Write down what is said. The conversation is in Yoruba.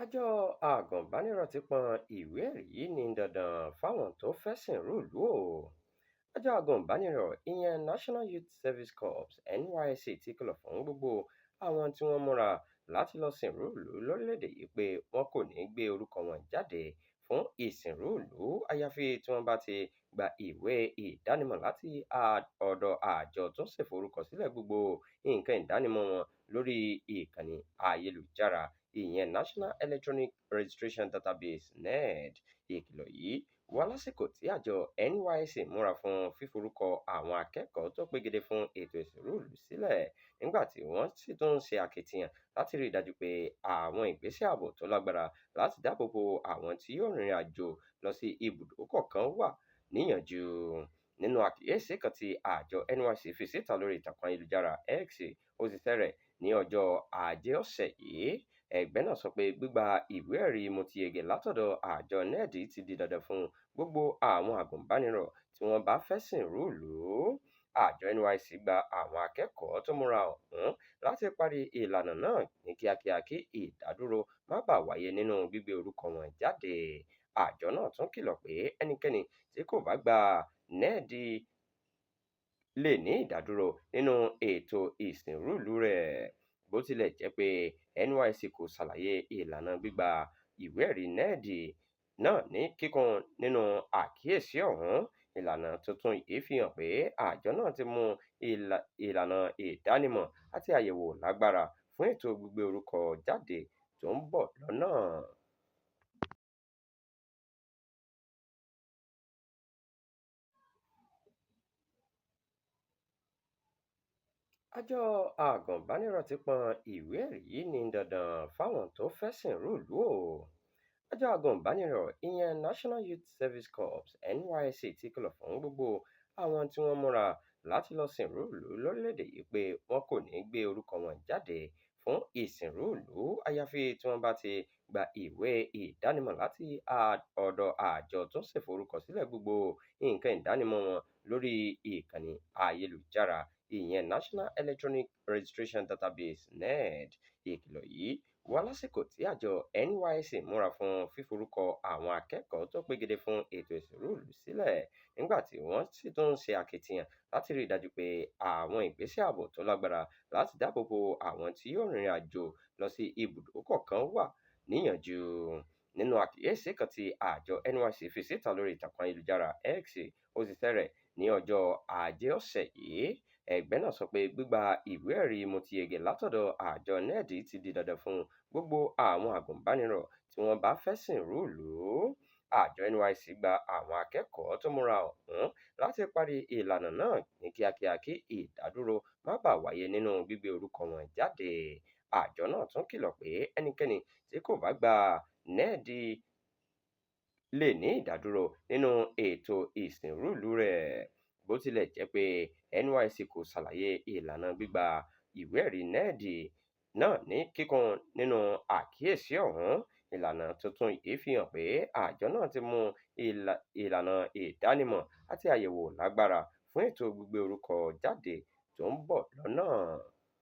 àjọ agùnbánirọ̀ ti pọ́n ìwé-ẹ̀rí ní dandan fáwọn tó fẹ̀sìn rúlùú o. àjọ agùnbánirọ̀ ìyẹn National Youth Service Corps (NYSC) ti kìlọ̀ fún gbogbo àwọn tí wọ́n múra láti lọ sìnrúùlù lórílẹ̀‐èdè yìí pé wọn kò ní í gbé orúkọ wọn jáde fún ìsìnrúùlù àyàfi tí wọ́n bá ti gba ìwé ìdánimọ̀ láti ọ̀dọ̀ àjọ tó ń ṣèforúkọsílẹ̀ gbogbo nǹkan ìdánimọ̀ wọn lórí ìkànnì ayélujára ìyẹn National Electronic Registration Database (NERD). ìkìlọ̀ yìí wá lásìkò tí àjọ NYSC múra fún fíforúkọ àwọn akẹ́kọ̀ọ́ tó pegedé fún ètò ìsìnrúùlù sílẹ̀, nígbà tí wọ́n sì tún ń ṣe akitiyan láti rí i dájú pé àwọn ìgbésẹ̀ ààbò tó lágbára láti dáàbò bo àwọn tí yóò rìnrìn àjò lọ sí ibùdó kọ̀ọ̀kan wà níyànjú. Nínú àkíyèsí kan tí àjọ NYSC fi síta lórí ìtàkùn ayélujára X òṣìṣẹ́ rẹ̀ ní ọjọ́ Ajé ọ̀sẹ̀ yìí, ẹgbẹ́ náà sọ pé gbígba ìwé-ẹ̀rí mutiyege látọ̀dọ̀ àjọ NERD ti di dandan fún gbogbo àwọn agùnbánirọ̀ tí wọ́n bá fẹ́ sìnrúùlù. Àjọ NYSC gba àwọn akẹ́kọ̀ọ́ tó múra ọ̀hún láti parí ìlànà náà ní kíákíá kí ìdádúró má bàa wáyé nínú gbígbé orúkọ wọn jáde. Àjọ náà tún kìlọ̀ pé ẹnikẹ́ni tí kò bá gba NERD lè ní ìdádúró nínú ètò ìsìnrúùlù rẹ̀. Bó tilẹ̀ jẹ́ pé NYSC kò ṣàlàyé ìlànà gbígba ìwé-ẹ̀rí NERD náà ní kíkún nínú àkíyèsí ọ̀hún, ìlànà tuntun yìí fi hàn pé àjọ náà ti mú ìlànà ìdánimọ̀ àti àyẹ̀wò lágbára fún ètò gbígbé orúkọ jáde tó ń bọ̀ lọ́nà. àjọ agùnbánirọ̀ ti pọ́n ìwé-ẹ̀rí ní dandan fáwọn tó fẹ́ sìnrúùlù o. àjọ agùnbánirọ̀ ìyẹn National Youth Service Corps (NYSC) ti kìlọ̀ fún gbogbo àwọn tí wọ́n múra láti lọ sìnrúùlù lórílẹ̀‐èdè yìí pé wọn kò ní í gbé orúkọ wọn jáde fún ìsìnrúùlù àyàfi tí wọ́n bá ti gba ìwé ìdánimọ̀ láti ọ̀dọ̀ àjọ tó ń ṣèforúkọsílẹ̀ gbogbo nǹkan ìdánimọ̀ wọn lórí ìkànnì ayélujára ìyẹn National Electronic Registration Database (NERD). ìkìlọ̀ yìí wá lásìkò tí àjọ NYSC múra fún fíforúkọ àwọn akẹ́kọ̀ọ́ tó pegedé fún ètò ìsìnrúùlù sílẹ̀, nígbà tí wọ́n sì tún ń ṣe akitiyan láti rí i dájú pé àwọn ìgbésẹ̀ ààbò tó lágbára láti dáàbò bo àwọn tí yóò rìnrìn àjò lọ sí ibùdó kọ̀ọ̀kan wà níyànjú. Nínú àkíyèsí kan tí àjọ NYSC fi síta lórí ìtàkùn ayélujára X òṣìṣẹ́ rẹ̀ ní ọjọ́ Ajé ọ̀sẹ̀ yìí, ẹgbẹ́ náà sọ pé gbígba ìwé-ẹ̀rí mutiyege látọ̀dọ̀ àjọ NERD ti di dandan fún gbogbo àwọn agùnbánirọ̀ tí wọ́n bá fẹ́ sìnrúùlù. Àjọ NYSC gba àwọn akẹ́kọ̀ọ́ tó múra ọ̀hún láti parí ìlànà náà ní kíákíá kí ìdádúró má bàa wáyé nínú gbígbé orúkọ wọn jáde. Àjọ náà tún kìlọ̀ pé ẹnikẹ́ni tí kò bá gba NERD lè ní ìdádúró nínú ètò ìsìnrúùlù rẹ̀. Bó tilẹ̀ jẹ́ pé NYSC kò ṣàlàyé ìlànà gbígba ìwé-ẹ̀rí NERD náà ní kíkún nínú àkíyèsí ọ̀hún, ìlànà tuntun yìí fi hàn pé àjọ náà ti mú ìlànà ìdánimọ̀ àti àyẹ̀wò lágbára fún ètò gbígbé orúkọ jáde tó ń bọ̀ lọ́nà.